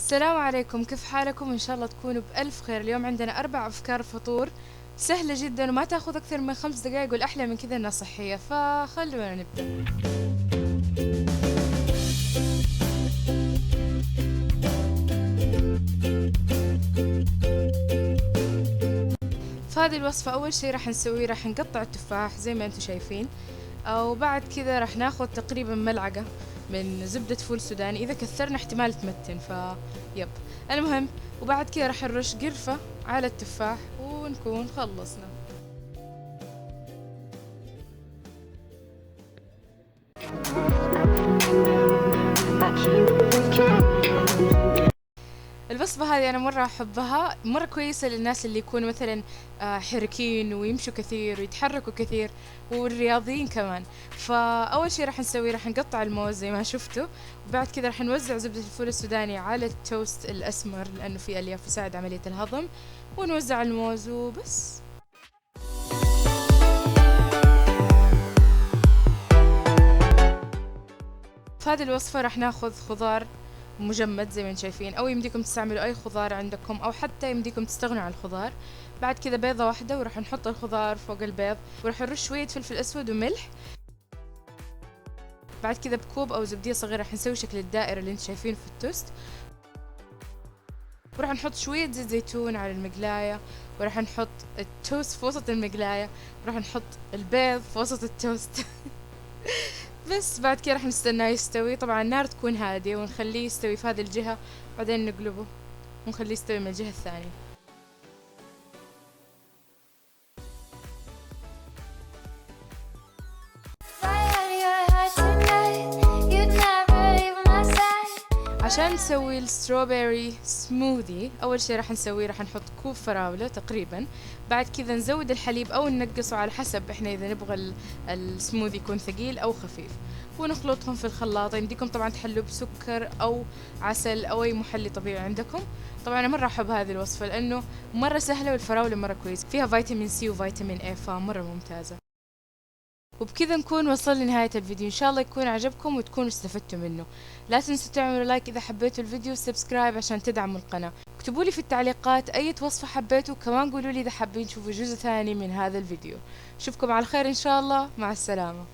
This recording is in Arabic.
السلام عليكم، كيف حالكم؟ إن شاء الله تكونوا بألف خير. اليوم عندنا 4 أفكار فطور سهلة جدا وما تاخذ أكثر من 5 دقائق، والأحلى من كذا إنها صحية، فخلونا نبدأ. فهذه الوصفة أول شي راح نسويه، راح نقطع التفاح زي ما انتم شايفين، وبعد كذا راح ناخذ تقريبا ملعقة من زبدة فول سوداني، إذا كثرنا احتمال تمتن يب. المهم، وبعد كذا راح نرش قرفة على التفاح ونكون خلصنا. الوصفة هذه أنا مرة أحبها، مرة كويسة للناس اللي يكونوا مثلا حركين ويمشوا كثير ويتحركوا كثير والرياضيين كمان. فأول شي راح نسوي، راح نقطع الموز زي ما شفتوا، وبعد كذا راح نوزع زبدة الفول السوداني على التوست الأسمر لأنه فيه ألياف يساعد عملية الهضم، ونوزع الموز وبس. في هذه الوصفة راح ناخذ خضار مجمد زي ما انتم شايفين، او يمديكم تستعملوا اي خضار عندكم، او حتى يمديكم تستغنوا عن الخضار. بعد كذا بيضة واحدة، وراح نحط الخضار فوق البيض، وراح نرش شوية فلفل اسود وملح. بعد كذا بكوب او زبدية صغيرة راح نسوي شكل الدائرة اللي انتم شايفين في التوست، وراح نحط شوية زيت زيتون على المقلاية، وراح نحط التوست في وسط المقلاية، وراح نحط البيض في وسط التوست. بس بعد كده راح نستناه يستوي، طبعا النار تكون هادية، ونخليه يستوي في هذه الجهة، بعدين نقلبه ونخليه يستوي من الجهة الثانية. عشان نسوي الستروبري سموذي، اول شي راح نسويه، راح نحط كوب فراولة تقريبا، بعد كذا نزود الحليب او ننقصه على حسب احنا اذا نبغى السموذي يكون ثقيل او خفيف، ونخلطهم في الخلاط. يمديكم طبعا تحلوا بسكر او عسل او اي محلي طبيعي عندكم. طبعا انا مرة احب هذه الوصفة لانه مرة سهلة، والفراولة مرة كويس، فيها فيتامين سي وفيتامين اي، فمرة ممتازة. وبكذا نكون وصلنا لنهاية الفيديو، إن شاء الله يكون عجبكم وتكونوا استفدتوا منه. لا تنسوا تعملوا لايك إذا حبيتوا الفيديو، وسبسكرايب عشان تدعموا القناة. اكتبوا لي في التعليقات أي وصفة حبيتوا، كمان قولوا لي إذا حابين تشوفوا جزء ثاني من هذا الفيديو. أشوفكم على خير إن شاء الله، مع السلامة.